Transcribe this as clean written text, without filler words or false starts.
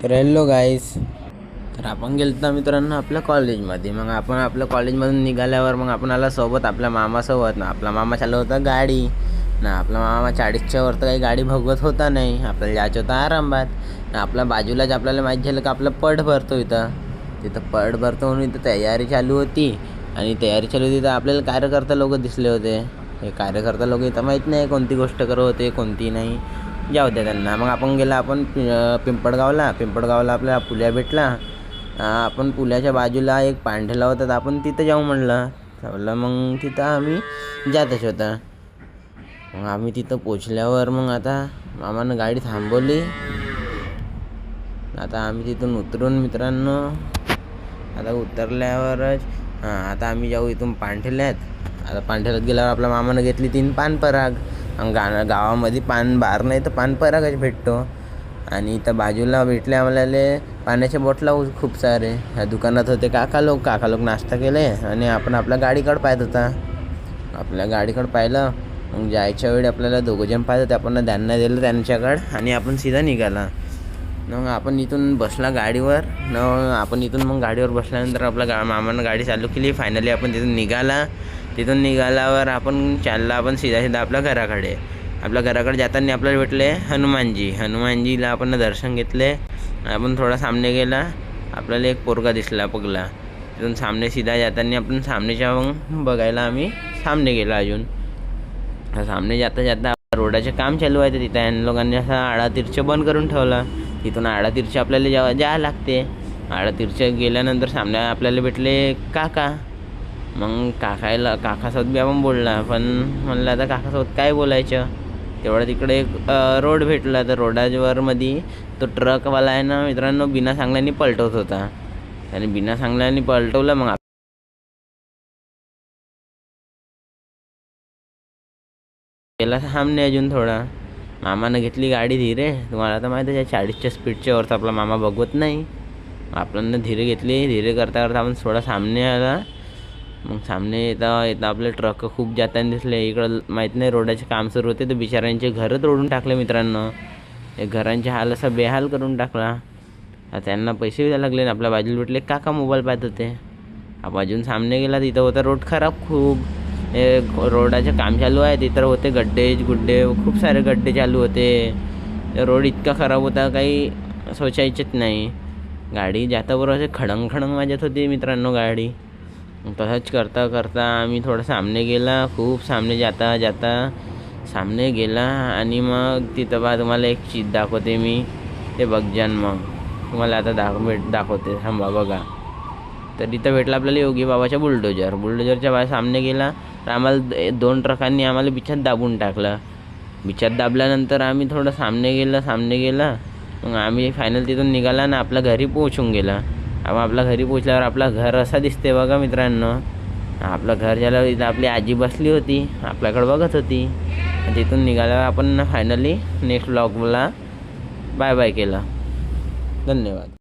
तर हॅलो गाईस, तर आपण गेलो मित्रांनो आपल्या कॉलेजमध्ये. मग आपण आपल्या कॉलेजमधून निघाल्यावर मग आपण आला सोबत आपल्या मामासोबत ना. आपला मामा चालवत होता गाडी ना. आपला मामा 40च्या वर तर काही गाडी भगवत होता नाही. आपल्याला जायचं होतं आरामात ना. आपल्या बाजूलाच आपल्याला माहीत झालं की आपलं पड भरतो तिथं पड भरतो म्हणून इथं तयारी चालू होती. आणि तयारी चालू होती तर आपल्याला कार्यकर्ता लोक दिसले होते. हे कार्यकर्ता लोक इथं माहीत नाही कोणती गोष्ट करत होते कोणती नाही, जाऊ द्या त्यांना. मग आपण गेला आपण पिंपळगावला आपल्याला पुल्या भेटला. आपण पुल्याच्या बाजूला एक पांढेला होता तर आपण तिथं जाऊ म्हणलं. मग तिथं आम्ही जातच होता. मग आम्ही तिथं पोचल्यावर मग आता मामानं गाडी थांबवली. आता आम्ही तिथून उतरून मित्रांनो आता उतरल्यावरच आता आम्ही जाऊ इथून पांढेल्यात. आता पांढेल्यात गेल्यावर आपल्या मामानं घेतली 3 पानपराग. गावामध्ये पान बार नाही तर पानपरागच भेटतो. आणि इथं बाजूला भेटले आम्हाला पाण्याच्या बॉटला खूप सारे. ह्या दुकानात होते काका लोक नाश्ता केले आणि आपण आपल्या गाडीकडे पाहत होता. आपल्या गाडीकडे पाहिलं. मग जायच्या वेळी आपल्याला 2 जण पाहत होते. आपण ध्यान नाही दिलं त्यांच्याकडं आणि आपण सीधा निघाला. मग आपण इथून बसला गाडीवर आपण इथून मग गाडीवर बसल्यानंतर आपल्या मामानं गाडी चालू केली. फायनली आपण तिथून निघाल्यावर आपण सीधा आपल्या घराकडे. आपल्या घराकडे जाताना आपल्याला भेटले हनुमानजीला आपण दर्शन घेतले. आपण थोडा सामने गेला, आपल्याला एक पोरगा दिसला पगला. तिथून सामने सीधा जाताना आपण सामनेच्या मग बघायला आम्ही सामने गेला. अजून सामने जाता रोडाचे काम चालू आहे. तर तिथं या लोकांनी असा आडातिरचं बंद करून ठेवला. तिथून आडातिरचे आपल्याला जायला लागते. आडातिरचे गेल्यानंतर सामने आपल्याला भेटले काका. मग काकासोबत बी आपण बोलला, पण म्हणलं आता काकासोबत काय बोलायचं. तेवढं तिकडे एक रोड भेटला. तर रोडावर मध्ये तो ट्रकवाला आहे ना मित्रांनो, बिना सांगल्याने पलटवत होता. त्याने बिना सांगल्याने पलटवलं. मग गेला सामने अजून थोडा. मामानं घेतली गाडी धीरे. तुम्हाला तर माहिती आहे 40च्या स्पीडच्या वरचा आपला मामा बघवत नाही. आपल्याला धीरे घेतली. धीरे करता आपण थोडा सामने आला. मग सामने येता आपले ट्रक खूप जाताना दिसले. इकडं माहीत नाही रोडाचे काम सुरू होते तर बिचाऱ्यांचे घरं तोडून टाकले मित्रांनो. एक घरांचे हाल असा बेहाल करून टाकला. त्यांना पैसे द्यायला लागले. आपल्या बाजूला भेटले काका मोबाईल पाहत होते. अजून सामने गेला तिथं होता रोड खराब खूप. रोडाचे काम चालू आहे. तिथं होते गुड्डे खूप सारे गड्डे चालू होते. रोड इतका खराब होता काही सोचायचेच नाही. गाडी जाताबरोबर असे खडंग वाजत होती मित्रांनो गाडी. तसंच करता आम्ही थोडं सामने गेला. खूप सामने जाता सामने गेला. आणि मग तिथं तुम्हाला एक चीज दाखवते मी, ते बघजान. मग तुम्हाला आता दाखवते थांबा बघा. तर इथं भेटला आपल्याला योगी बाबाच्या बुलडोजरच्या बाहेर सामने गेला. तर आम्हाला 2 ट्रकांनी आम्हाला बिछात दाबून टाकलं. बिछात दाबल्यानंतर आम्ही थोडं सामने गेला. मग आम्ही फायनल तिथून निघाला ना आपल्या घरी पोहोचून गेला. आपल्या घरी पोचल्यावर आपलं घर असं दिसते बघा मित्रांनो. आपलं घर झालं. इथं आपली आजी बसली होती, आपल्याकडे बघत होती. तिथून निघाल्यावर आपण फायनली नेक्स्ट व्लॉगला बाय केला. धन्यवाद.